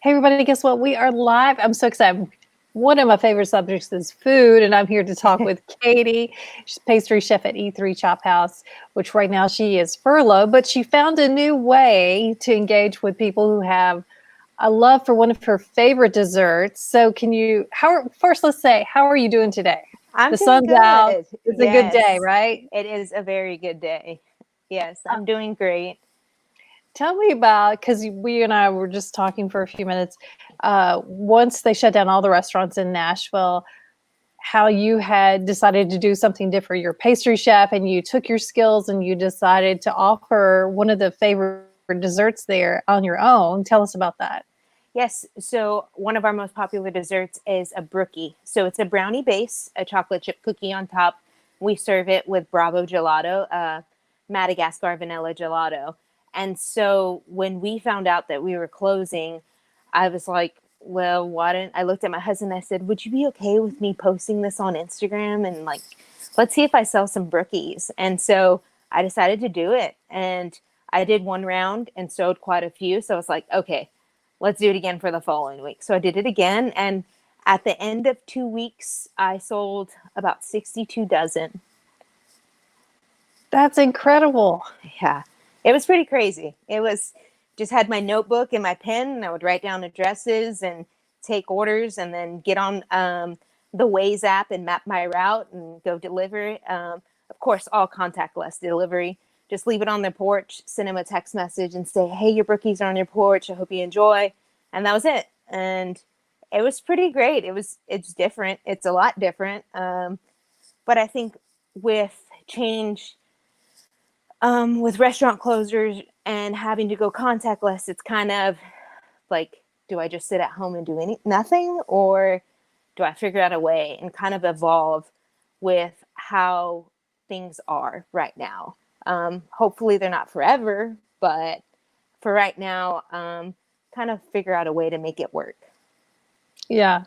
Hey, everybody, guess what? We are live. I'm so excited. One of my favorite subjects is food, and I'm here to talk with Katie. She's pastry chef at E3 Chop House, which right now she is furloughed, but she found a new way to engage with people who have a love for one of her favorite desserts. So, first, let's say, how are you doing today? I'm The doing sun's out. good. It's a good day, Yes, right? it is a very good day. Yes, I'm doing great. Tell me about, because we and I were just talking for a few minutes. Once they shut down all the restaurants in Nashville, how you had decided to do something different. You're a pastry chef, and you took your skills and you decided to offer one of the favorite desserts there on your own. Tell us about that. Yes, so one of our most popular desserts is a brookie. So it's a brownie base, a chocolate chip cookie on top. We serve it with Bravo gelato, Madagascar vanilla gelato. And so when we found out that we were closing, I was like, well, why didn't I looked at my husband and I said, would you be okay with me posting this on Instagram and like, let's see if I sell some brookies. And so I decided to do it. And I did one round and sold quite a few. So I was like, okay, let's do it again for the following week. So I did it again. And at the end of 2 weeks, I sold about 62 dozen. That's incredible. Yeah, it was pretty crazy. It was just had my notebook and my pen, and I would write down addresses and take orders, and then get on the Waze app and map my route and go deliver. Of course, all contactless delivery. Just leave it on their porch, send them a text message, and say, "Hey, your brookies are on your porch. I hope you enjoy." And that was it. And it was pretty great. It's different. It's a lot different. But I think with change, with restaurant closures and having to go contactless, it's kind of like, do I just sit at home and do nothing, or do I figure out a way and kind of evolve with how things are right now? Hopefully they're not forever, but for right now, kind of figure out a way to make it work. Yeah.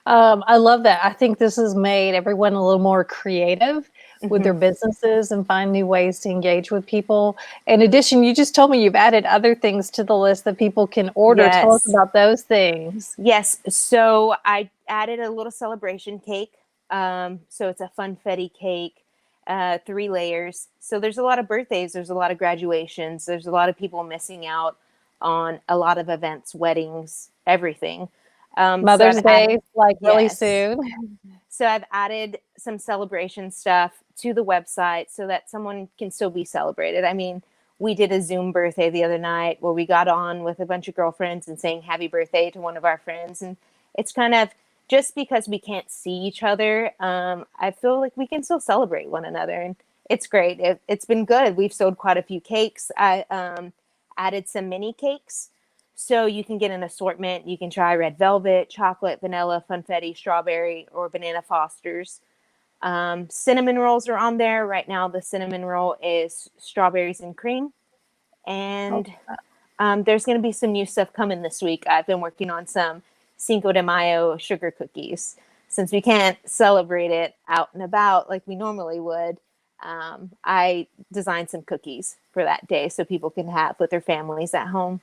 I love that. I think this has made everyone a little more creative with Mm-hmm. their businesses and find new ways to engage with people. In addition, you just told me you've added other things to the list that people can order. Tell us Yes. about those things. Yes. So I added a little celebration cake. So it's a funfetti cake, 3 layers. So there's a lot of birthdays, there's a lot of graduations, there's a lot of people missing out on a lot of events, weddings, everything. So I've Mother's added, Day, like really yes. soon. So I've added some celebration stuff to the website so that someone can still be celebrated. I mean, we did a Zoom birthday the other night where we got on with a bunch of girlfriends and saying happy birthday to one of our friends. And it's kind of just because we can't see each other, I feel like we can still celebrate one another. And it's great. It's been good. We've sold quite a few cakes. I added some mini cakes. So you can get an assortment. You can try red velvet, chocolate, vanilla, funfetti, strawberry, or banana Fosters. Cinnamon rolls are on there. Right now, the cinnamon roll is strawberries and cream. Oh, And there's going to be some new stuff coming this week. I've been working on some Cinco de Mayo sugar cookies. Since we can't celebrate it out and about like we normally would, I designed some cookies for that day so people can have with their families at home.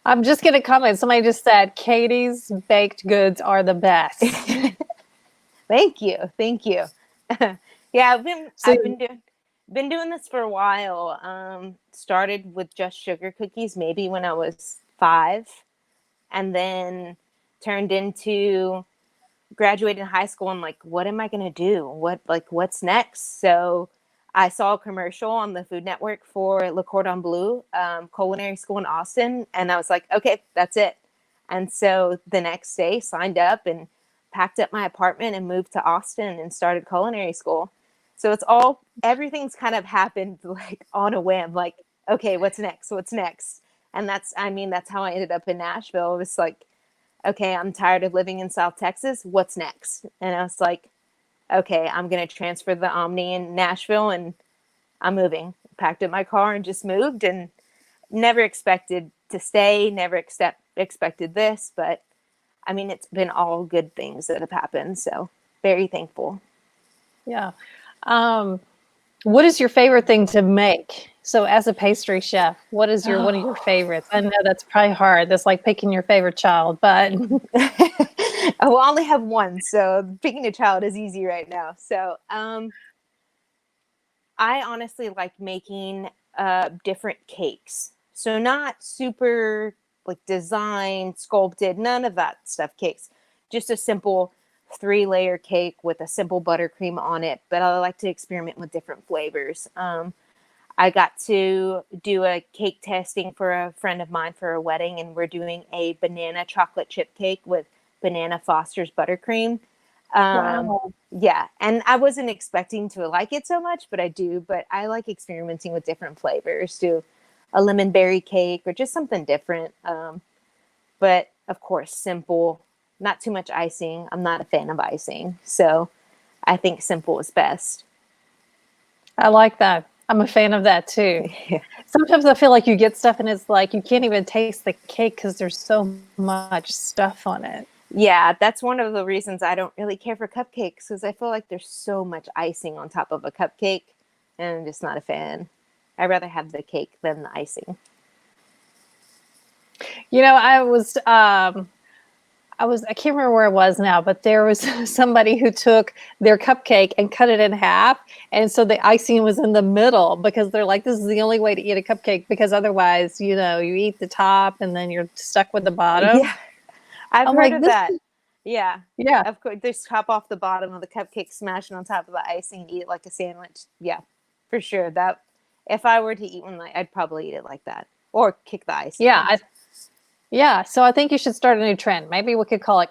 I'm just going to comment. Somebody just said Katie's baked goods are the best. Thank you. Thank you. Yeah, So, I've been doing this for a while. Started with just sugar cookies maybe when I was 5, and then turned into graduated high school and like, what am I going to do? What's next? So I saw a commercial on the Food Network for Le Cordon Bleu culinary school in Austin, and I was like, okay, that's it. And so the next day signed up and packed up my apartment and moved to Austin and started culinary school. So everything's kind of happened like on a whim, like, okay, what's next? What's next? And that's how I ended up in Nashville. It was like, okay, I'm tired of living in South Texas. What's next? And I was like, okay, I'm going to transfer the Omni in Nashville and I'm moving. Packed up my car and just moved, and never expected to stay, never expected this. But I mean, it's been all good things that have happened. So very thankful. yeah. What is your favorite thing to make? So as a pastry chef, what is your one of your favorites? I know that's probably hard. That's like picking your favorite child, but I will only have one, so picking a child is easy right now. So, I honestly like making different cakes. So not super like designed, sculpted, none of that stuff cakes. Just a simple 3-layer cake with a simple buttercream on it. But I like to experiment with different flavors. I got to do a cake testing for a friend of mine for a wedding, and we're doing a banana chocolate chip cake with banana Foster's buttercream. Um, wow. yeah, and I wasn't expecting to like it so much, but I do. But I like experimenting with different flavors. Do a lemon berry cake or just something different. But of course, simple, not too much icing. I'm not a fan of icing, so I think simple is best. I like that. I'm a fan of that too. Yeah. Sometimes I feel like you get stuff and it's like you can't even taste the cake because there's so much stuff on it. Yeah, that's one of the reasons I don't really care for cupcakes because I feel like there's so much icing on top of a cupcake, and I'm just not a fan. I'd rather have the cake than the icing. You know, I can't remember where it was now, but there was somebody who took their cupcake and cut it in half. And so the icing was in the middle because they're like, this is the only way to eat a cupcake because otherwise, you know, you eat the top and then you're stuck with the bottom. Yeah, I've I'm heard like, of this, that. Yeah, yeah, of course. Just chop off the bottom of the cupcake, smash it on top of the icing, eat it like a sandwich. Yeah, for sure. That if I were to eat one, like I'd probably eat it like that, or kick the icing yeah, in. yeah. So I think you should start a new trend. Maybe we could call it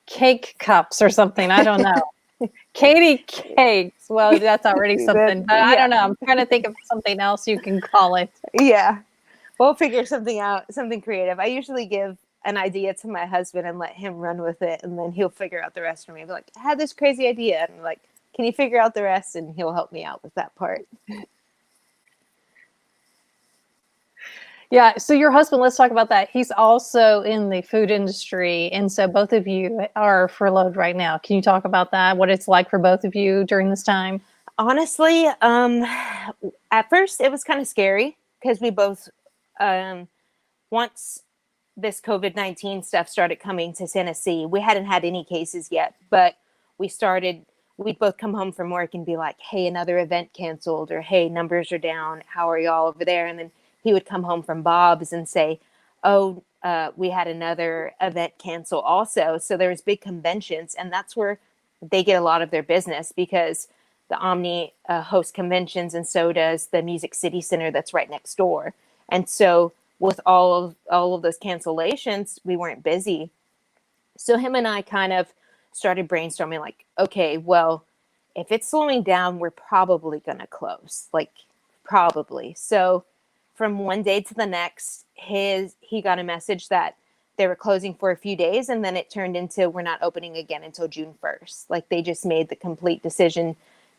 cake cups or something. I don't know. Katie cakes. Well, that's already something, but I Yeah, don't know. I'm trying to think of something else you can call it. yeah. We'll figure something out, something creative. I usually give an idea to my husband and let him run with it, and then he'll figure out the rest for me. I'll be like, I had this crazy idea, and I'm like, can you figure out the rest? And he'll help me out with that part. Yeah. So your husband, let's talk about that. He's also in the food industry. And so both of you are furloughed right now. Can you talk about that? What it's like for both of you during this time? Honestly, at first it was kind of scary because we both, um, once this COVID-19 stuff started coming to Tennessee, we hadn't had any cases yet, but we started, we'd both come home from work and be like, hey, another event canceled, or hey, numbers are down. How are y'all over there? And then he would come home from Bob's and say, oh, we had another event cancel also. So there was big conventions, and that's where they get a lot of their business because the Omni hosts conventions, and so does the Music City Center that's right next door. And so with all of those cancellations, we weren't busy. So him and I kind of started brainstorming like, okay, well, if it's slowing down, we're probably going to close. Like probably. So from one day to the next, he got a message that they were closing for a few days, and then it turned into we're not opening again until June 1st. Like they just made the complete decision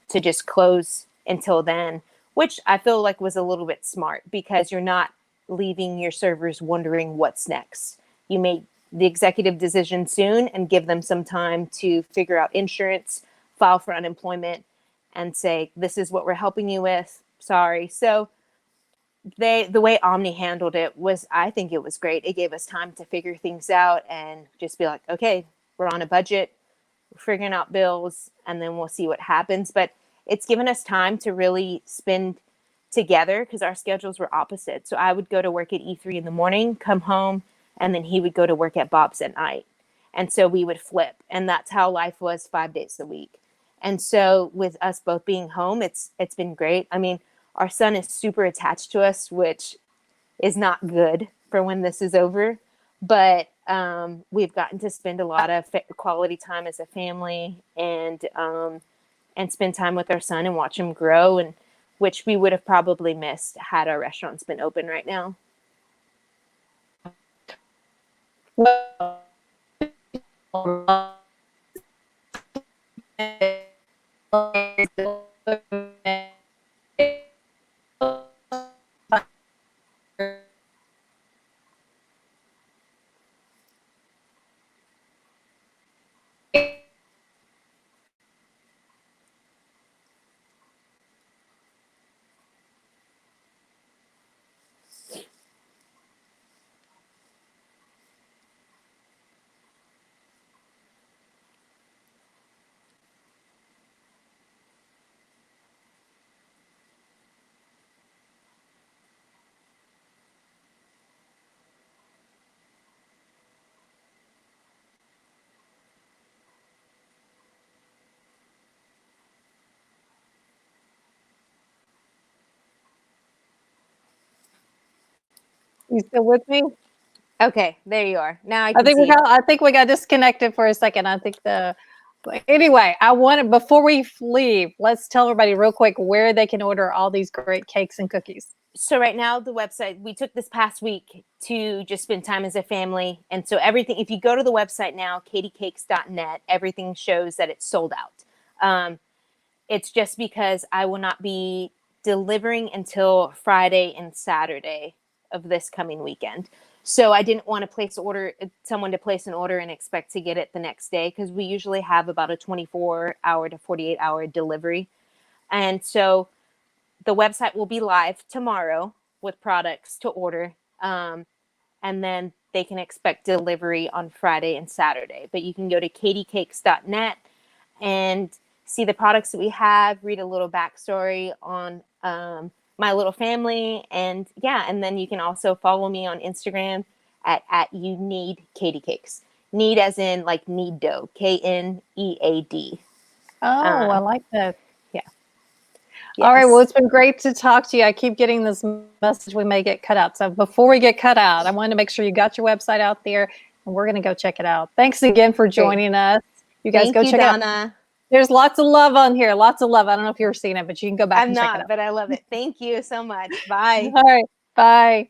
to just close until then, which I feel like was a little bit smart because you're not leaving your servers wondering what's next. You made the executive decision soon and give them some time to figure out insurance, file for unemployment, and say, this is what we're helping you with. Sorry. So the way Omni handled it was, I think it was great. It gave us time to figure things out and just be like, okay, we're on a budget, we're figuring out bills, and then we'll see what happens. But it's given us time to really spend together because our schedules were opposite. So I would go to work at E3 in the morning, come home, and then he would go to work at Bob's at night. And so we would flip. And that's how life was 5 days a week. And so with us both being home, it's been great. I mean, our son is super attached to us, which is not good for when this is over. But we've gotten to spend a lot of quality time as a family, and spend time with our son and watch him grow, and which we would have probably missed had our restaurants been open right now. Well, You still with me? Okay, there you are. Now I I can think see we you. got. I think we got disconnected for a second. I think the. Anyway, I wanted before we leave, let's tell everybody real quick where they can order all these great cakes and cookies. So right now the website, we took this past week to just spend time as a family, and so everything, if you go to the website now, katiecakes.net, everything shows that it's sold out. It's just because I will not be delivering until Friday and Saturday of this coming weekend. So I didn't want to someone to place an order and expect to get it the next day, because we usually have about a 24-hour to 48-hour delivery. And so the website will be live tomorrow with products to order. And then they can expect delivery on Friday and Saturday. But you can go to katiecakes.net and see the products that we have, read a little backstory on my little family. And yeah, and then you can also follow me on Instagram at you need Katie Cakes. Need as in like knead dough, KNEAD. Oh, I like that. Yeah. All right. Well, Yes. it's been great to talk to you. I keep getting this message we may get cut out. So before we get cut out, I wanted to make sure you got your website out there, and we're going to go check it out. Thanks again for joining us. You guys Thank go you, check it out. Donna. There's lots of love on here. Lots of love. I don't know if you've seen it, but you can go back I'm and check it not, out. but I love it. Thank you so much. Bye. All right. Bye.